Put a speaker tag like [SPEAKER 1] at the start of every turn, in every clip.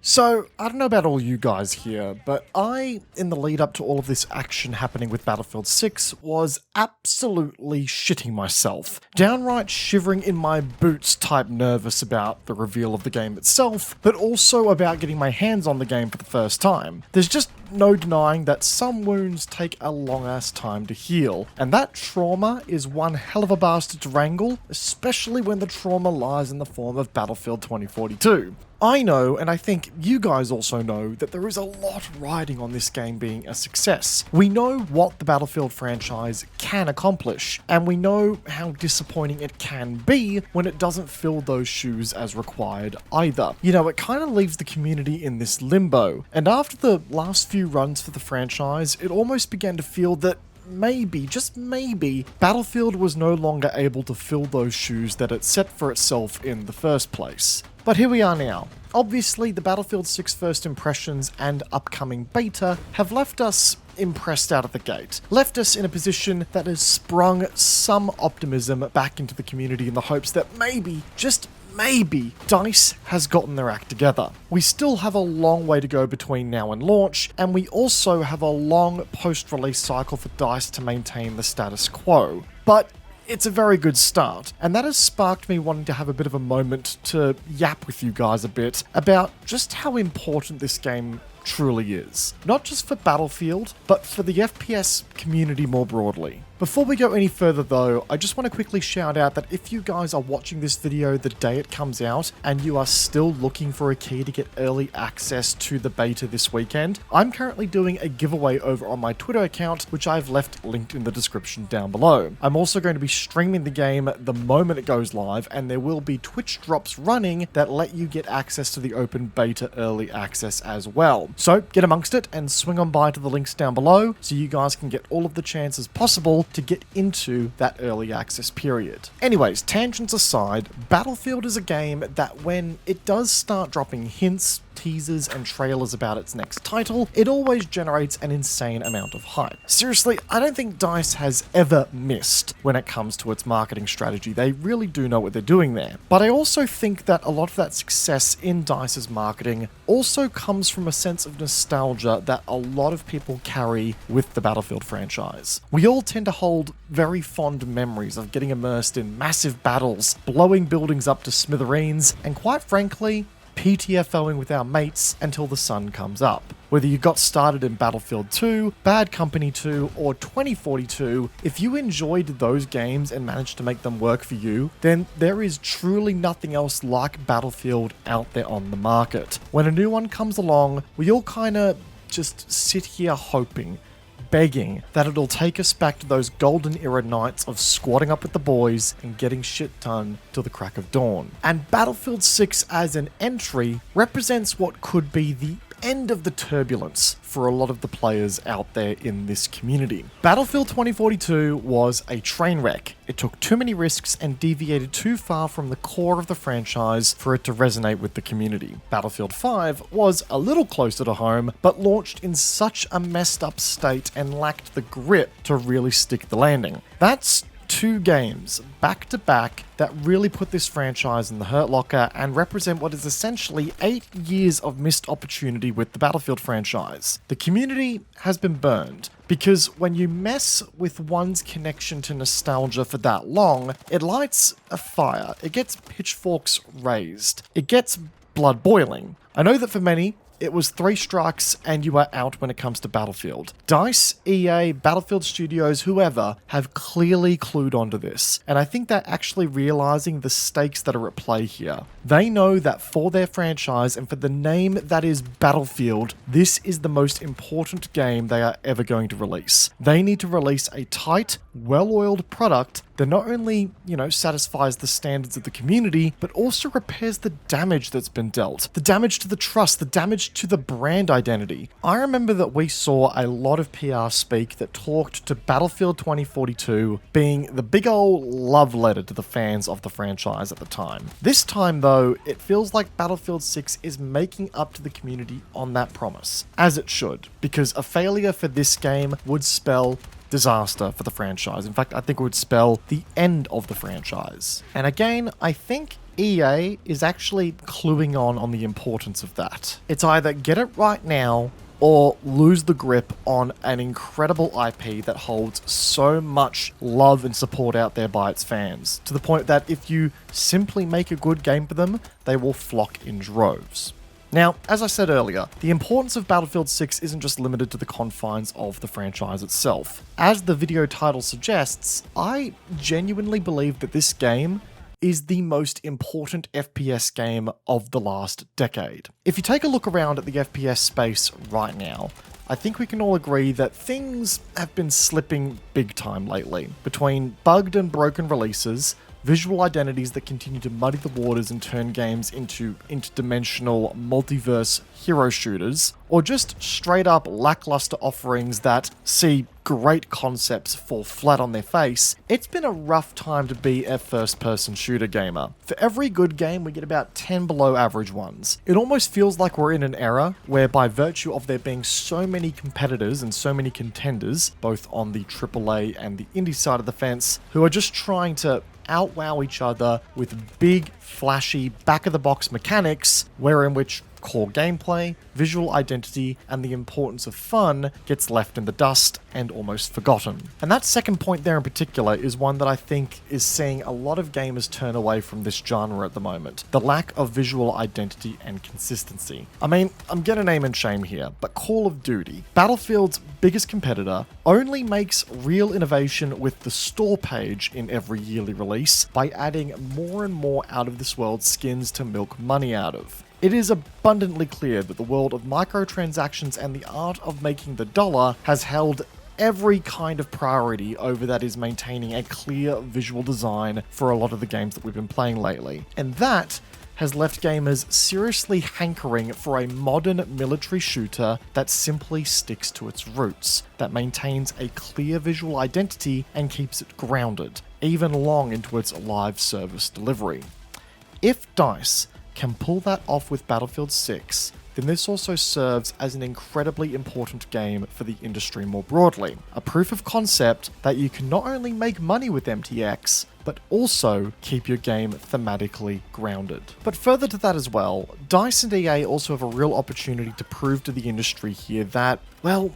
[SPEAKER 1] So, I don't know about all you guys here, but I, in the lead up to all of this action happening with Battlefield 6, was absolutely shitting myself. Downright shivering in my boots type nervous about the reveal of the game itself, but also about getting my hands on the game for the first time. There's just no denying that some wounds take a long ass time to heal, and that trauma is one hell of a bastard to wrangle, especially when the trauma lies in the form of Battlefield 2042. I know, and I think you guys also know, that there is a lot riding on this game being a success. We know what the Battlefield franchise can accomplish, and we know how disappointing it can be when it doesn't fill those shoes as required either. You know, it kind of leaves the community in this limbo, and after the last few runs for the franchise, it almost began to feel that maybe, just maybe, Battlefield was no longer able to fill those shoes that it set for itself in the first place. But here we are now. Obviously, the Battlefield 6 first impressions and upcoming beta have left us impressed out of the gate. Left us in a position that has sprung some optimism back into the community in the hopes that maybe, just maybe, DICE has gotten their act together. We still have a long way to go between now and launch, and we also have a long post-release cycle for DICE to maintain the status quo. But it's a very good start, and that has sparked me wanting to have a bit of a moment to yap with you guys a bit about just how important this game truly is. Not just for Battlefield, but for the FPS community more broadly. Before we go any further though, I just want to quickly shout out that if you guys are watching this video the day it comes out and you are still looking for a key to get early access to the beta this weekend, I'm currently doing a giveaway over on my Twitter account, which I've left linked in the description down below. I'm also going to be streaming the game the moment it goes live, and there will be Twitch drops running that let you get access to the open beta early access as well. So get amongst it and swing on by to the links down below so you guys can get all of the chances possible to get into that early access period. Anyways, tangents aside, Battlefield is a game that when it does start dropping hints, teasers, and trailers about its next title, it always generates an insane amount of hype. Seriously, I don't think DICE has ever missed when it comes to its marketing strategy. They really do know what they're doing there. But I also think that a lot of that success in DICE's marketing also comes from a sense of nostalgia that a lot of people carry with the Battlefield franchise. We all tend to hold very fond memories of getting immersed in massive battles, blowing buildings up to smithereens, and quite frankly, PTFOing with our mates until the sun comes up. Whether you got started in Battlefield 2, Bad Company 2, or 2042, if you enjoyed those games and managed to make them work for you, then there is truly nothing else like Battlefield out there on the market. When a new one comes along, we all kinda just sit here hoping, begging that it'll take us back to those golden era nights of squatting up with the boys and getting shit done till the crack of dawn. And Battlefield 6 as an entry represents what could be the end of the turbulence for a lot of the players out there in this community. Battlefield 2042 was a train wreck. It took too many risks and deviated too far from the core of the franchise for it to resonate with the community. Battlefield 5 was a little closer to home, but launched in such a messed up state and lacked the grit to really stick the landing. That's two games back to back that really put this franchise in the hurt locker and represent what is essentially 8 years of missed opportunity with the Battlefield franchise. The community has been burned because when you mess with one's connection to nostalgia for that long, it lights a fire, it gets pitchforks raised, it gets blood boiling. I know that for many, it was 3 strikes and you are out when it comes to Battlefield. DICE, EA, Battlefield Studios, whoever, have clearly clued onto this, and I think they're actually realizing the stakes that are at play here. They know that for their franchise and for the name that is Battlefield, this is the most important game they are ever going to release. They need to release a tight, well-oiled product that not only, satisfies the standards of the community, but also repairs the damage that's been dealt. The damage to the trust, the damage to the brand identity. I remember that we saw a lot of PR speak that talked to Battlefield 2042 being the big old love letter to the fans of the franchise at the time. This time though, it feels like Battlefield 6 is making up to the community on that promise. As it should, because a failure for this game would spell disaster for the franchise. In fact, I think it would spell the end of the franchise. And again, I think EA is actually cluing on the importance of that. It's either get it right now or lose the grip on an incredible IP that holds so much love and support out there by its fans, to the point that if you simply make a good game for them, they will flock in droves. Now, as I said earlier, the importance of Battlefield 6 isn't just limited to the confines of the franchise itself. As the video title suggests, I genuinely believe that this game is the most important FPS game of the last decade. If you take a look around at the FPS space right now, I think we can all agree that things have been slipping big time lately. Between bugged and broken releases, visual identities that continue to muddy the waters and turn games into interdimensional multiverse hero shooters, or just straight up lackluster offerings that see great concepts fall flat on their face, it's been a rough time to be a first-person shooter gamer. For every good game, we get about 10 below average ones. It almost feels like we're in an era where, by virtue of there being so many competitors and so many contenders, both on the AAA and the indie side of the fence, who are just trying to outwow each other with big, flashy, back-of-the-box mechanics, wherein which core gameplay, visual identity, and the importance of fun gets left in the dust and almost forgotten. And that second point there in particular is one that I think is seeing a lot of gamers turn away from this genre at the moment. The lack of visual identity and consistency. I mean, I'm gonna name and shame here, but Call of Duty, Battlefield's biggest competitor, only makes real innovation with the store page in every yearly release by adding more and more out of this world skins to milk money out of. It is abundantly clear that the world of microtransactions and the art of making the dollar has held every kind of priority over that is maintaining a clear visual design for a lot of the games that we've been playing lately. And that has left gamers seriously hankering for a modern military shooter that simply sticks to its roots, that maintains a clear visual identity and keeps it grounded, even long into its live service delivery. If DICE can pull that off with Battlefield 6, then this also serves as an incredibly important game for the industry more broadly. A proof of concept that you can not only make money with MTX, but also keep your game thematically grounded. But further to that as well, DICE and EA also have a real opportunity to prove to the industry here that, well,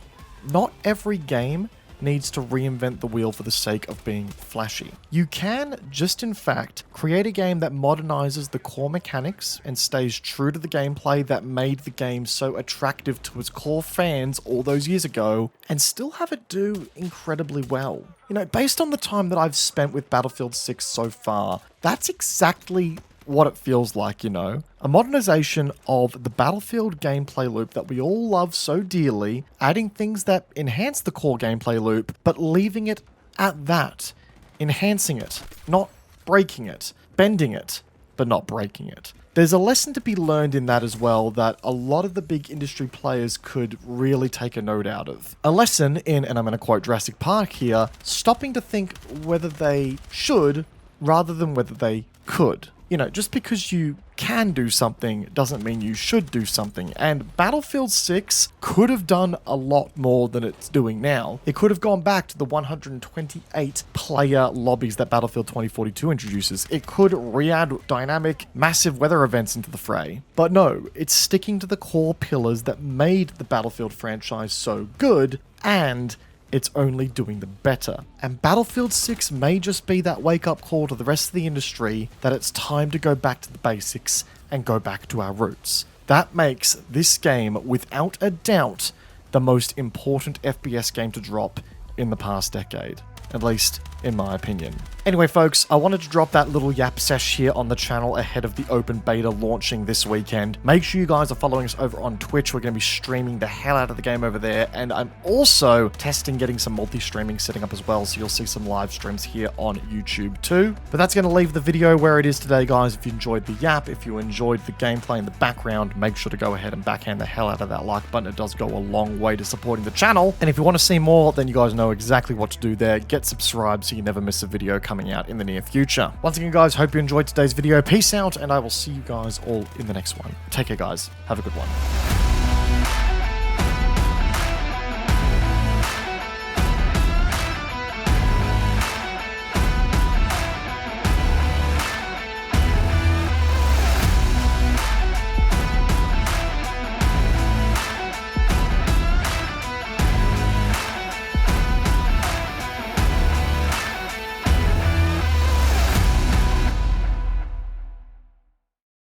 [SPEAKER 1] not every game needs to reinvent the wheel for the sake of being flashy. You can just in fact create a game that modernizes the core mechanics and stays true to the gameplay that made the game so attractive to its core fans all those years ago, and still have it do incredibly well. You know, based on the time that I've spent with Battlefield 6 so far, that's exactly what it feels like, you know? A modernization of the Battlefield gameplay loop that we all love so dearly, adding things that enhance the core gameplay loop, but leaving it at that. Enhancing it, not breaking it. Bending it, but not breaking it. There's a lesson to be learned in that as well that a lot of the big industry players could really take a note out of. A lesson in, and I'm going to quote Jurassic Park here, stopping to think whether they should rather than whether they could. You know, just because you can do something doesn't mean you should do something. And Battlefield 6 could have done a lot more than it's doing now. It could have gone back to the 128 player lobbies that Battlefield 2042 introduces. It could re-add dynamic, massive weather events into the fray. But no, it's sticking to the core pillars that made the Battlefield franchise so good, and it's only doing them better. And Battlefield 6 may just be that wake-up call to the rest of the industry that it's time to go back to the basics and go back to our roots. That makes this game, without a doubt, the most important FPS game to drop in the past decade. At least, in my opinion. Anyway, folks, I wanted to drop that little yap sesh here on the channel ahead of the open beta launching this weekend. Make sure you guys are following us over on Twitch. We're going to be streaming the hell out of the game over there, and I'm also testing getting some multi-streaming setting up as well, so you'll see some live streams here on YouTube too. But that's going to leave the video where it is today, guys. If you enjoyed the yap, if you enjoyed the gameplay in the background, make sure to go ahead and backhand the hell out of that like button. It does go a long way to supporting the channel. And if you want to see more, then you guys know exactly what to do there. Get subscribed so you never miss a video coming out in the near future. Once again, guys, hope you enjoyed today's video. Peace out, and I will see you guys all in the next one. Take care, guys. Have a good one.